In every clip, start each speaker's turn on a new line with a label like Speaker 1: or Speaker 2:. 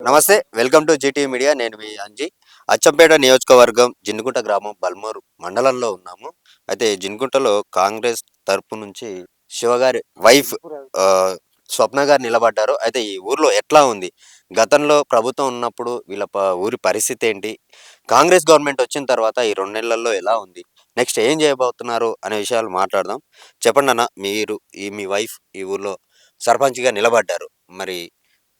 Speaker 1: నమస్తే. Welcome to GTV media. నేను మీ అంజి. అచ్చంపేట నియోజకవర్గం జిన్నుకుంట గ్రామం బల్మూరు మండలంలో ఉన్నాము. అయితే జిన్నుకుంటలో కాంగ్రెస్ తరపు నుంచి శివగారి వైఫ్ ఆహ్, స్వప్న గారు నిలబడ్డారు. అయితే ఈ ఊర్లో ఎట్లా ఉంది? గతంలో ప్రభుత్వం ఉన్నప్పుడు వీళ్ళ ఊరి పరిస్థితి ఏంటి? కాంగ్రెస్ గవర్నమెంట్ వచ్చిన తర్వాత ఈ 2 నెలల్లో ఎలా ఉంది? నెక్స్ట్ ఏం చేయబోతున్నారు అనే విషయాలు మాట్లాడదాం. చెప్పండన్న, మీరు మీ వైఫ్ ఈ ఊర్లో సర్పంచ్‌గా నిలబడ్డారు. మరి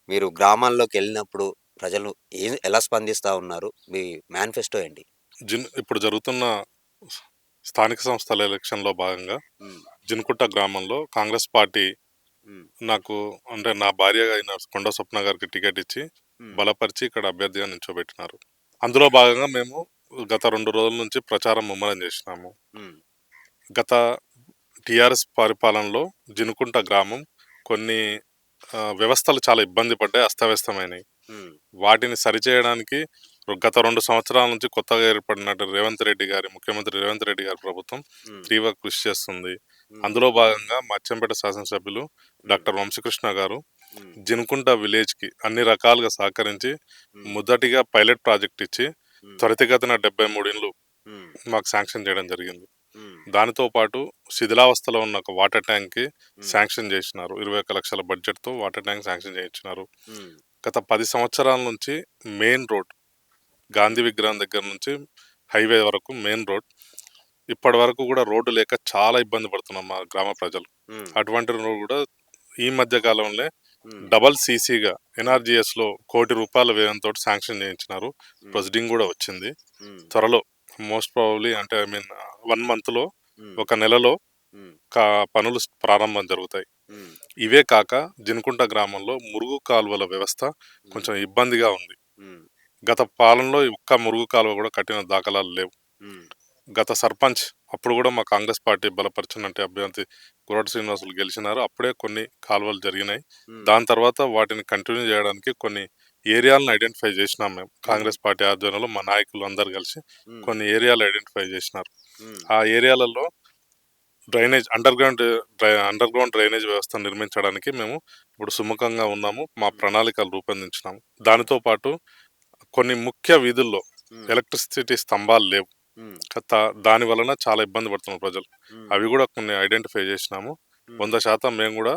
Speaker 1: మీరు గ్రామాల్లోకెళ్ళినప్పుడు ప్రజలు ఎలా స్పందిస్తా ఉన్నారు? మీ మేనిఫెస్టో ఏంటి?
Speaker 2: ఇప్పుడు జరుగుతున్న స్థానిక సంస్థల ఎలక్షన్‌లో భాగంగా
Speaker 1: హ్మ్.
Speaker 2: జిన్‌కుంట గ్రామంలో కాంగ్రెస్ పార్టీ
Speaker 1: హ్మ్.
Speaker 2: నాకు అంటే నా భార్య అయిన కొండ స్వప్న గారికి టికెట్ ఇచ్చి
Speaker 1: హ్మ్.
Speaker 2: బలపరిచి ఇక్కడ అభ్యర్థిగా నిల్చోబెట్టినారు. అందులో భాగంగా మేము గత 2 రోజుల నుంచి ప్రచారం ముమ్మరం చేసినాము.
Speaker 1: హ్మ్.
Speaker 2: గత టీఆర్ఎస్ పరిపాలనలో జినుకుంట గ్రామం కొన్ని వ్యవస్థలు చాలా ఇబ్బంది పడ్డాయి, అస్తవ్యస్తమైనయి.
Speaker 1: హ్మ్.
Speaker 2: వాటిని సరిచేయడానికి గత 2 సంవత్సరాల నుంచి కొత్తగా ఏర్పడినట్టు ముఖ్యమంత్రి రేవంత్ రెడ్డి గారి ప్రభుత్వం
Speaker 1: హ్మ్.
Speaker 2: తీవ్ర కృషి చేస్తుంది.
Speaker 1: హ్మ్.
Speaker 2: అందులో భాగంగా మా అచ్చంపేట శాసనసభ్యులు
Speaker 1: హ్మ్.
Speaker 2: డాక్టర్ వంశకృష్ణ గారు
Speaker 1: హ్మ్.
Speaker 2: జినుకుంట విలేజ్‌కి అన్ని రకాలుగా సహకరించి
Speaker 1: హ్మ్.
Speaker 2: మొదటిగా పైలట్ ప్రాజెక్ట్ ఇచ్చి
Speaker 1: హ్మ్.
Speaker 2: త్వరితగతిన 73 ఇండ్లు
Speaker 1: హ్మ్.
Speaker 2: మాకు శాంక్షన్ చేయడం జరిగింది.
Speaker 1: హ్మ్.
Speaker 2: దానితో పాటు శిథిలావస్థలో ఉన్న ఒక వాటర్ ట్యాంక్‌కి
Speaker 1: హ్మ్.
Speaker 2: శాంక్షన్ చేసినారు. 21,00,00,000 బడ్జెట్‌తో వాటర్ ట్యాంక్ శాంక్షన్ చేయించినారు.
Speaker 1: హ్మ్.
Speaker 2: గత 10 సంవత్సరాల నుంచి మెయిన్ రోడ్
Speaker 1: హ్మ్.
Speaker 2: గాంధీ విగ్రహం దగ్గర నుంచి హైవే వరకు మెయిన్ రోడ్ ఇప్పటి వరకు కూడా రోడ్డు లేక చాలా ఇబ్బంది పడుతున్నాం మా గ్రామ ప్రజలు.
Speaker 1: హ్మ్.
Speaker 2: అటువంటి రోడ్ కూడా ఈ మధ్య కాలంలో
Speaker 1: హ్మ్.
Speaker 2: డబల్ సీసీగా
Speaker 1: హ్మ్.
Speaker 2: ఎన్ఆర్జీఎస్‌లో ₹1,00,00,000 వ్యయంతో శాంక్షన్ చేయించినారు.
Speaker 1: హ్మ్.
Speaker 2: ప్రొసీడింగ్ కూడా వచ్చింది.
Speaker 1: హ్మ్.
Speaker 2: త్వరలో మోస్ట్ ప్రాబబ్లీ అంటే 1 మంత్‌లో
Speaker 1: హ్మ్.
Speaker 2: ఒక నెలలో
Speaker 1: హ్మ్.
Speaker 2: పనులు ప్రారంభం జరుగుతాయి.
Speaker 1: హ్మ్.
Speaker 2: ఇవే కాక జినుకుంట గ్రామంలో మురుగు కాలువల వ్యవస్థ
Speaker 1: హ్మ్.
Speaker 2: కొంచెం ఇబ్బందిగా ఉంది.
Speaker 1: హ్మ్.
Speaker 2: గత పాలనలో ఒక్క మురుగు కాలువ కూడా కట్టిన దాఖలాలు లేవు.
Speaker 1: హ్మ్.
Speaker 2: గత సర్పంచ్ అప్పుడు కూడా మా కాంగ్రెస్ పార్టీ బలపరిచినట్టు అభ్యర్థి గురటి శ్రీనివాసులు గెలిచినారు. అప్పుడే కొన్ని కాలువలు జరిగినాయి.
Speaker 1: హ్మ్.
Speaker 2: దాని తర్వాత వాటిని కంటిన్యూ చేయడానికి కొన్ని ఏరియాలను ఐడెంటిఫై చేసినాం మేము.
Speaker 1: హుహు.
Speaker 2: కాంగ్రెస్ పార్టీ ఆధ్వర్యంలో మా నాయకులు అందరూ కలిసి
Speaker 1: హ్మ్.
Speaker 2: కొన్ని ఏరియాలు ఐడెంటిఫై చేసినారు.
Speaker 1: హ్మ్.
Speaker 2: ఆ ఏరియాలలో అండర్ గ్రౌండ్ డ్రైనేజ్ వ్యవస్థ నిర్మించడానికి మేము ఇప్పుడు సుముఖంగా ఉన్నాము. మా
Speaker 1: హ్మ్.
Speaker 2: ప్రణాళికలు రూపొందించినాము.
Speaker 1: హ్మ్.
Speaker 2: దానితో పాటు కొన్ని ముఖ్య వీధుల్లో
Speaker 1: హ్మ్.
Speaker 2: ఎలక్ట్రిసిటీ స్తంభాలు లేవు.
Speaker 1: హ్మ్.
Speaker 2: దాని వలన చాలా ఇబ్బంది పడుతున్నారు ప్రజలు.
Speaker 1: హ్మ్.
Speaker 2: అవి కూడా కొన్ని ఐడెంటిఫై చేసినాము.
Speaker 1: హ్మ్.
Speaker 2: 100% మేము కూడా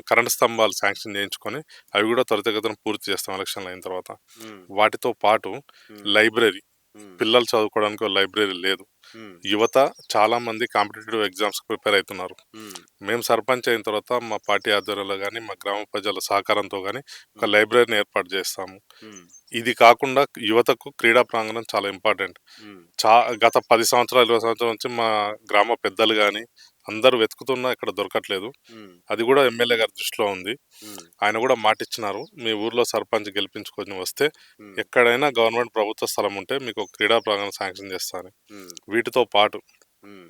Speaker 2: కరెంట్ స్తంభాలు శాంక్షన్ చేయించుకొని అవి కూడా త్వరితగతిన పూర్తి చేస్తాం ఎలక్షన్లు అయిన తర్వాత.
Speaker 1: హ్మ్.
Speaker 2: వాటితో పాటు
Speaker 1: హ్మ్.
Speaker 2: లైబ్రరీ,
Speaker 1: హ్మ్.
Speaker 2: పిల్లలు చదువుకోవడానికి ఒక లైబ్రరీ లేదు.
Speaker 1: హ్మ్.
Speaker 2: యువత చాలామంది కాంపిటేటివ్ ఎగ్జామ్స్‌కి ప్రిపేర్ అయితున్నారు.
Speaker 1: హ్మ్.
Speaker 2: మేము సర్పంచ్ అయిన తర్వాత మా పార్టీ ఆధ్వర్యంలో గాని, మా గ్రామ ప్రజల సహకారంతో గాని ఒక
Speaker 1: హ్మ్.
Speaker 2: లైబ్రరీని ఏర్పాటు చేస్తాము.
Speaker 1: హ్మ్.
Speaker 2: ఇది కాకుండా యువతకు క్రీడా ప్రాంగణం చాలా ఇంపార్టెంట్.
Speaker 1: హ్మ్.
Speaker 2: చా గత 10 సంవత్సరాలు, 20 సంవత్సరాల నుంచి మా గ్రామ పెద్దలు గాని అందరూ వెతుకుతున్నా ఇక్కడ దొరకట్లేదు.
Speaker 1: హ్మ్.
Speaker 2: అది కూడా ఎమ్మెల్యే గారి దృష్టిలో ఉంది.
Speaker 1: హ్మ్.
Speaker 2: ఆయన కూడా మాటిచ్చినారు. మీ ఊర్లో సర్పంచ్ గెలిపించుకొని వస్తే
Speaker 1: హ్మ్.
Speaker 2: ఎక్కడైనా గవర్నమెంట్ ప్రభుత్వ స్థలం ఉంటే మీకు ఒక క్రీడా ప్రాంగణం శాంక్షన్ చేస్తా అని.
Speaker 1: హ్మ్.
Speaker 2: వీటితో పాటు
Speaker 1: హ్మ్.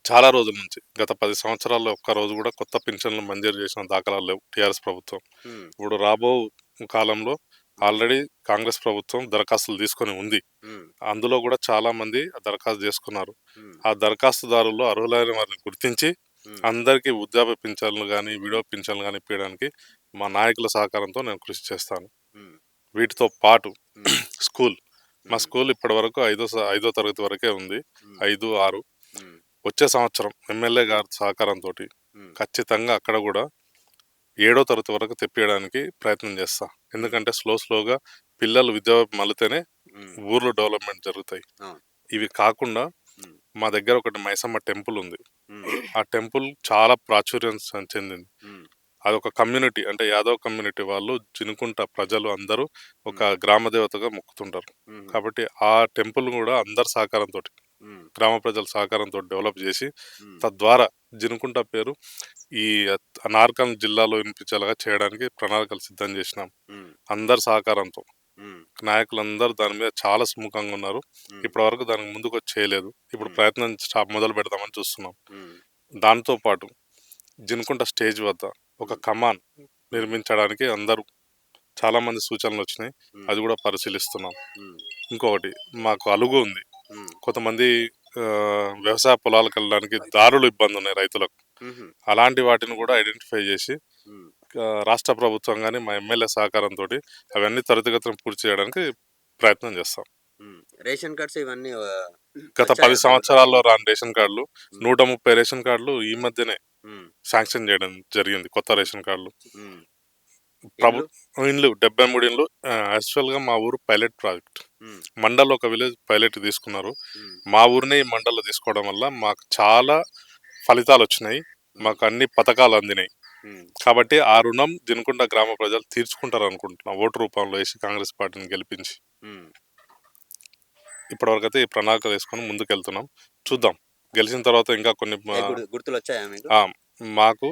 Speaker 2: చాలా రోజుల నుంచి గత 10 సంవత్సరాల్లో ఒక్క రోజు కూడా కొత్త పింఛన్లు మంజూరు చేసిన దాఖలాలు లేవు టీఆర్ఎస్ ప్రభుత్వం.
Speaker 1: హ్మ్.
Speaker 2: ఇప్పుడు కాలంలో
Speaker 1: హ్మ్.
Speaker 2: ఆల్రెడీ కాంగ్రెస్ ప్రభుత్వం దరఖాస్తులు తీసుకొని ఉంది.
Speaker 1: హ్మ్.
Speaker 2: అందులో కూడా చాలామంది దరఖాస్తు చేసుకున్నారు.
Speaker 1: హ్మ్.
Speaker 2: ఆ దరఖాస్తుదారుల్లో అర్హులైన వారిని గుర్తించి
Speaker 1: హ్మ్.
Speaker 2: అందరికీ వృద్ధాప్య పింఛన్లు గానీ, విడో పింఛన్లు గానీ ఇప్పియడానికి మా నాయకుల సహకారంతో నేను కృషి చేస్తాను.
Speaker 1: హ్మ్.
Speaker 2: వీటితో పాటు
Speaker 1: హ్మ్.
Speaker 2: స్కూల్, మా
Speaker 1: హ్మ్.
Speaker 2: స్కూల్ ఇప్పటివరకు ఐదో తరగతి వరకే ఉంది.
Speaker 1: హ్మ్.
Speaker 2: 5, 6
Speaker 1: హ్మ్.
Speaker 2: వచ్చే సంవత్సరం ఎమ్మెల్యే గారి సహకారంతోటి
Speaker 1: హ్మ్.
Speaker 2: ఖచ్చితంగా అక్కడ గూడా ఏడో తరగతి వరకు తెప్పియడానికి ప్రయత్నం చేస్తా.
Speaker 1: హ్మ్.
Speaker 2: ఎందుకంటే స్లోగా పిల్లలు విద్య వైపు మళ్ళితేనే
Speaker 1: హ్మ్.
Speaker 2: ఊర్లో డెవలప్‌మెంట్ జరుగుతాయి.
Speaker 1: అవును.
Speaker 2: ఇవి కాకుండా
Speaker 1: హ్మ్.
Speaker 2: మా దగ్గర ఒకటి మైసమ్మ టెంపుల్ ఉంది.
Speaker 1: హ్మ్.
Speaker 2: ఆ టెంపుల్ చాలా ప్రాచుర్యం చెందింది.
Speaker 1: హ్మ్.
Speaker 2: అదొక కమ్యూనిటీ అంటే యాదవ్ కమ్యూనిటీ వాళ్ళు జినుకుంట ప్రజలు అందరూ ఒక
Speaker 1: హ్మ్.
Speaker 2: గ్రామ దేవతగా మొక్కుతుంటారు.
Speaker 1: హుహు.
Speaker 2: కాబట్టి ఆ టెంపుల్ గూడా అందరి సహకారంతోటి,
Speaker 1: హ్మ్.
Speaker 2: గ్రామ ప్రజల సహకారంతో డెవలప్ జేసి
Speaker 1: హ్మ్.
Speaker 2: తద్వారా జినుకుంట పేరు ఈ నార్కల్ జిల్లాలో వినిపించేలాగా చేయడానికి ప్రణాళికలు సిద్ధం జేసినాం.
Speaker 1: హ్మ్.
Speaker 2: అందరి సహకారంతో.
Speaker 1: హ్మ్.
Speaker 2: నాయకులందరూ దాని మీద చాలా సుముఖంగా ఉన్నారు.
Speaker 1: హ్మ్.
Speaker 2: ఇప్పటివరకు దానికి ముందుకొచ్చి చేయలేదు. ఇప్పుడు
Speaker 1: హ్మ్.
Speaker 2: ప్రయత్నం మొదలు పెడదామని చూస్తున్నాం.
Speaker 1: హ్మ్.
Speaker 2: దాంతో పాటు జినుకుంట స్టేజ్ వద్ద ఒక
Speaker 1: హ్మ్.
Speaker 2: కమాన్
Speaker 1: హ్మ్.
Speaker 2: నిర్మించడానికి చాలామంది సూచనలొచ్చినాయి.
Speaker 1: హ్మ్.
Speaker 2: అది గూడా పరిశీలిస్తున్నాం.
Speaker 1: హ్మ్.
Speaker 2: ఇంకొకటి మాకు అలుగు ఉంది.
Speaker 1: హ్మ్.
Speaker 2: కొంతమంది వ్యవసాయ పొలాలకెళ్ళడానికి దారులు ఇబ్బందున్నాయి రైతులకు.
Speaker 1: హుహు.
Speaker 2: అలాంటి వాటిని గూడా ఐడెంటిఫై జేసి
Speaker 1: హ్మ్.
Speaker 2: రాష్ట్ర ప్రభుత్వం కానీ మా ఎమ్మెల్యే సహకారంతో అవన్నీ త్వరితగతిన పూర్తి చేయడానికి ప్రయత్నం చేస్తాం.
Speaker 1: రేషన్ కార్డ్స్ ఇవన్నీ
Speaker 2: గత
Speaker 1: వచ్చాయా
Speaker 2: 10
Speaker 1: మీ ఊర్లో?
Speaker 2: సంవత్సరాల్లో రాని రేషన్ కార్డులు
Speaker 1: ఉమ్,
Speaker 2: 130 రేషన్ కార్డులు ఈ మధ్యనే
Speaker 1: ఉమ్,
Speaker 2: శాంక్షన్ చేయడం జరిగింది. కొత్త రేషన్ కార్డులు
Speaker 1: ఉమ్. ఇండ్లు?
Speaker 2: ఇండ్లు 73 ఇండ్లు. యాక్చువల్గా మా ఊరు పైలట్ ప్రాజెక్ట్.
Speaker 1: ఉమ్,
Speaker 2: మండల్ ఒక విలేజ్ పైలట్ తీసుకున్నారు.
Speaker 1: ఉమ్,
Speaker 2: మా ఊరిని ఈ మండల్లో తీసుకోవడం వల్ల మాకు చాలా ఫలితాలు వచ్చినాయి. మాకు అన్ని పథకాలు అందినాయి.
Speaker 1: ఉమ్,
Speaker 2: కాబట్టి ఆ రుణం జినుకుంట గ్రామ ప్రజలు తీర్చుకుంటారు అనుకుంటున్నాం, ఓటు రూపంలో వేసి కాంగ్రెస్ పార్టీని గెలిపించి.
Speaker 1: ఉమ్.
Speaker 2: ఇప్పటివరకు అయితే ఈ ప్రణాళిక వేసుకొని ముందుకెళ్తున్నాం. చూద్దాం, గెలిచిన తర్వాత ఇంకా కొన్ని
Speaker 1: గుర్తులు వచ్చాయా మీకు?
Speaker 2: ఆ, మాకు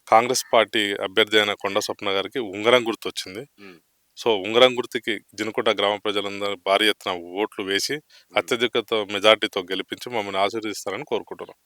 Speaker 2: కాంగ్రెస్ పార్టీ అభ్యర్థి అయిన కొండ స్వప్న గారికి ఉంగరం గుర్తు వచ్చింది.
Speaker 1: ఉమ్,
Speaker 2: సో ఉంగరం గుర్తుకి జినుకుంట గ్రామ ప్రజలందరూ భారీ ఎత్తున ఓట్లు వేసి అత్యధిక మెజార్టీతో గెలిపించి మమ్మల్ని ఆశీర్వదిస్తారని కోరుకుంటున్నాం.